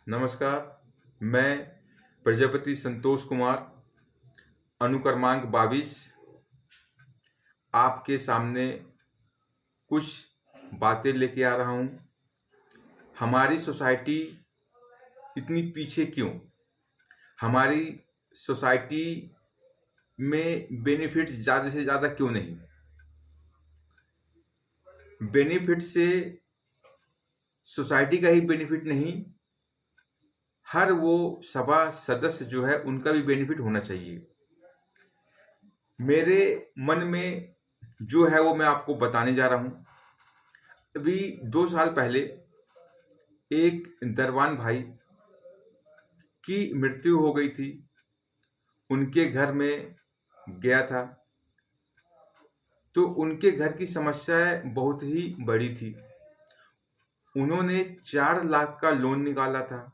नमस्कार। मैं प्रजापति संतोष कुमार, अनुक्रमांक 22, आपके सामने कुछ बातें लेके आ रहा हूँ। हमारी सोसाइटी इतनी पीछे क्यों? हमारी सोसाइटी में बेनिफिट ज़्यादा से ज़्यादा क्यों नहीं? बेनिफिट से सोसाइटी का ही बेनिफिट नहीं, हर वो सभा सदस्य जो है उनका भी बेनिफिट होना चाहिए। मेरे मन में जो है वो मैं आपको बताने जा रहा हूँ। अभी 2 साल पहले एक दरबान भाई की मृत्यु हो गई थी। उनके घर में गया था तो उनके घर की समस्याएं बहुत ही बड़ी थी। उन्होंने 4 लाख का लोन निकाला था।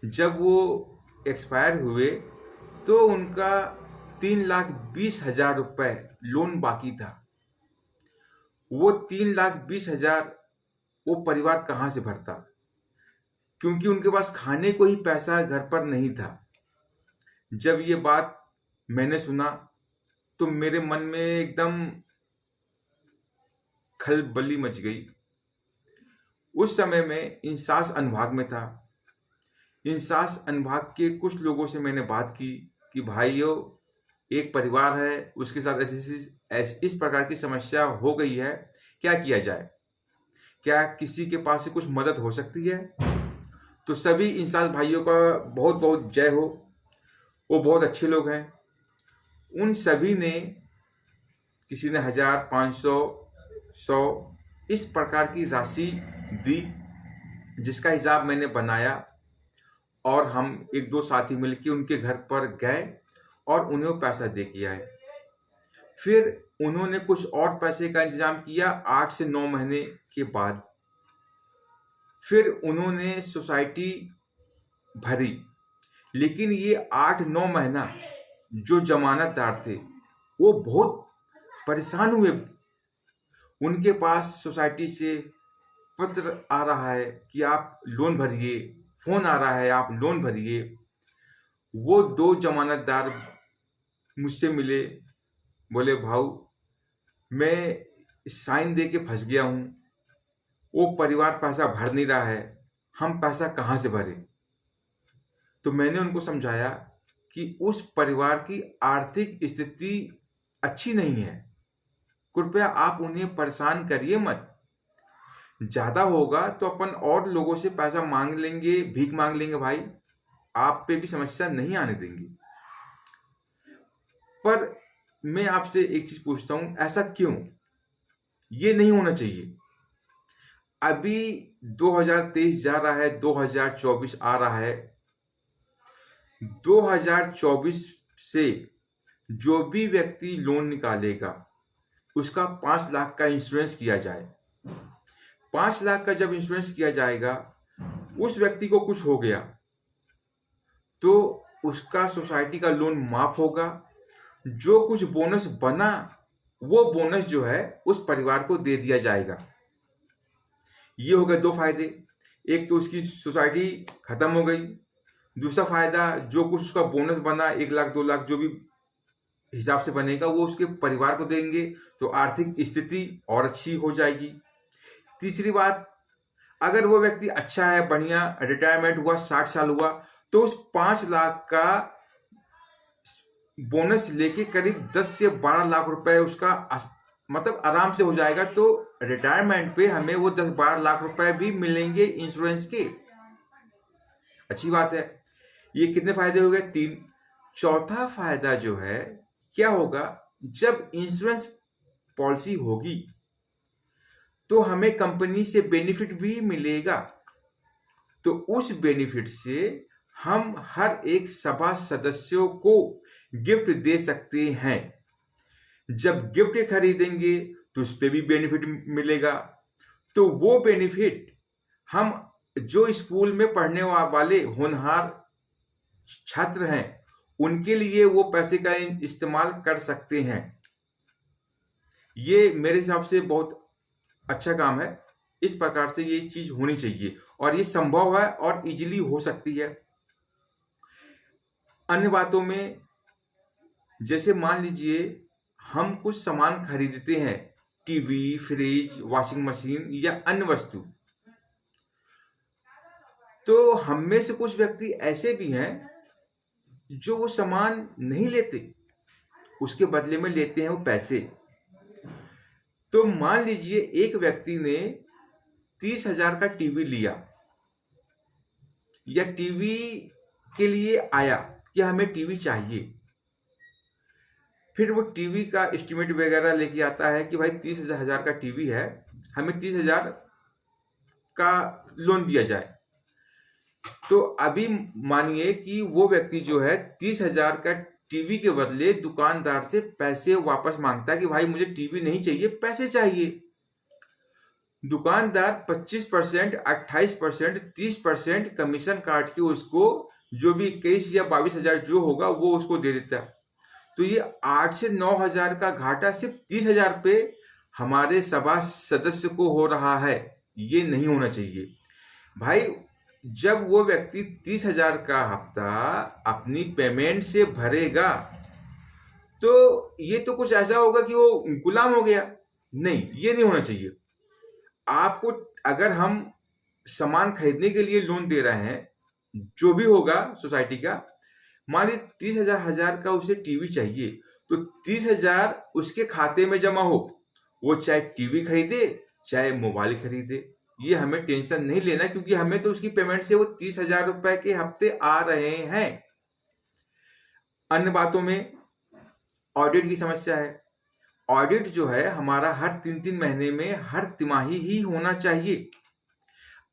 जब वो एक्सपायर हुए तो उनका 3,20,000 रुपये लोन बाकी था। वो 3,20,000 वो परिवार कहाँ से भरता, क्योंकि उनके पास खाने को ही पैसा घर पर नहीं था। जब ये बात मैंने सुना तो मेरे मन में एकदम खलबली मच गई। उस समय मैं इंसास अनुभाग में था। इंसास अनुभाग के कुछ लोगों से मैंने बात की कि भाइयों, एक परिवार है, उसके साथ इस प्रकार की समस्या हो गई है, क्या किया जाए? क्या किसी के पास से कुछ मदद हो सकती है? तो सभी इंसास भाइयों का बहुत बहुत जय हो। वो बहुत अच्छे लोग हैं। उन सभी ने, किसी ने 1000, 500, 100 इस प्रकार की राशि दी, जिसका हिसाब मैंने बनाया और हम 1-2 साथी मिलकर उनके घर पर गए और उन्हें पैसा दे के आए। फिर उन्होंने कुछ और पैसे का इंतजाम किया 8 से 9 महीने के बाद। फिर उन्होंने सोसाइटी भरी, लेकिन ये 8-9 महीना जो जमानतदार थे वो बहुत परेशान हुए। उनके पास सोसाइटी से पत्र आ रहा है कि आप लोन भरिए, फोन आ रहा है आप लोन भरिए। वो 2 जमानतदार मुझसे मिले, बोले भाऊ मैं साइन दे के फंस गया हूँ, वो परिवार पैसा भर नहीं रहा है, हम पैसा कहाँ से भरें? तो मैंने उनको समझाया कि उस परिवार की आर्थिक स्थिति अच्छी नहीं है, कृपया आप उन्हें परेशान करिए मत। ज़्यादा होगा तो अपन और लोगों से पैसा मांग लेंगे, भीख मांग लेंगे भाई, आप पे भी समस्या नहीं आने देंगे। पर मैं आपसे एक चीज़ पूछता हूँ, ऐसा क्यों? ये नहीं होना चाहिए। अभी 2023 जा रहा है, 2024 आ रहा है। 2024 से जो भी व्यक्ति लोन निकालेगा उसका 5 लाख का इंश्योरेंस किया जाए। 5 लाख का जब इंश्योरेंस किया जाएगा, उस व्यक्ति को कुछ हो गया तो उसका सोसाइटी का लोन माफ होगा। जो कुछ बोनस बना वो बोनस जो है उस परिवार को दे दिया जाएगा। ये हो गए 2 फायदे। एक तो उसकी सोसाइटी खत्म हो गई। दूसरा फायदा, जो कुछ उसका बोनस बना 1 लाख 2 लाख जो भी हिसाब से बनेगा वो उसके परिवार को देंगे, तो आर्थिक स्थिति और अच्छी हो जाएगी। तीसरी बात, अगर वो व्यक्ति अच्छा है, बढ़िया रिटायरमेंट हुआ, 60 साल हुआ, तो उस 5 लाख का बोनस लेके करीब 10 से 12 लाख रुपए उसका मतलब आराम से हो जाएगा। तो रिटायरमेंट पे हमें वो 10-12 लाख रुपए भी मिलेंगे इंश्योरेंस के। अच्छी बात है। ये कितने फायदे हो गए? 3। चौथा फायदा जो है, क्या होगा, जब इंश्योरेंस पॉलिसी होगी तो हमें कंपनी से बेनिफिट भी मिलेगा। तो उस बेनिफिट से हम हर एक सभा सदस्यों को गिफ्ट दे सकते हैं। जब गिफ्ट खरीदेंगे तो उस पर भी बेनिफिट मिलेगा। तो वो बेनिफिट हम जो स्कूल में पढ़ने वाले होनहार छात्र हैं उनके लिए वो पैसे का इस्तेमाल कर सकते हैं। ये मेरे हिसाब से बहुत अच्छा काम है। इस प्रकार से ये चीज होनी चाहिए। और ये संभव है और इजीली हो सकती है। अन्य बातों में, जैसे मान लीजिए हम कुछ सामान खरीदते हैं, टीवी, फ्रिज, वॉशिंग मशीन या अन्य वस्तु, तो हम में से कुछ व्यक्ति ऐसे भी हैं जो वो सामान नहीं लेते, उसके बदले में लेते हैं वो पैसे। तो मान लीजिए एक व्यक्ति ने 30,000 का टीवी लिया या टीवी के लिए आया कि हमें टीवी चाहिए, फिर वो टीवी का एस्टिमेट वगैरह लेके आता है कि भाई 30,000 का टीवी है, हमें 30,000 का लोन दिया जाए। तो अभी मानिए कि वो व्यक्ति जो है 30,000 का टीवी के बदले दुकानदार से पैसे वापस मांगता है कि भाई मुझे टीवी नहीं चाहिए, पैसे चाहिए। दुकानदार 25%, 28%, 30% कमीशन काट के उसको जो भी 21 या 22,000 जो होगा वो उसको दे देता है। तो ये 8 से 9,000 का घाटा सिर्फ 30,000 पे हमारे सभा सदस्य को हो रहा है। ये नहीं होना चाहिए भाई। जब वो व्यक्ति 30,000 का हफ्ता अपनी पेमेंट से भरेगा तो ये तो कुछ ऐसा होगा कि वो गुलाम हो गया। नहीं, ये नहीं होना चाहिए। आपको अगर हम सामान खरीदने के लिए लोन दे रहे हैं, जो भी होगा सोसाइटी का, मान लीजिए 30,000 का उसे टीवी चाहिए, तो 30,000 उसके खाते में जमा हो, वो चाहे टीवी खरीदे चाहे मोबाइल खरीदे, ये हमें टेंशन नहीं लेना, क्योंकि हमें तो उसकी पेमेंट से वो 30,000 रुपए के हफ्ते आ रहे हैं। अन्य बातों में ऑडिट की समस्या है। ऑडिट जो है हमारा हर 3-3 महीने में, हर तिमाही ही होना चाहिए।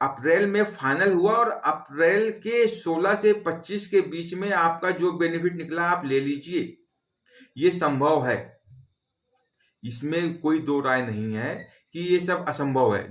अप्रैल में फाइनल हुआ और अप्रैल के 16 से 25 के बीच में आपका जो बेनिफिट निकला आप ले लीजिए, ये संभव है। इसमें कोई दो राय नहीं है कि ये सब असंभव है।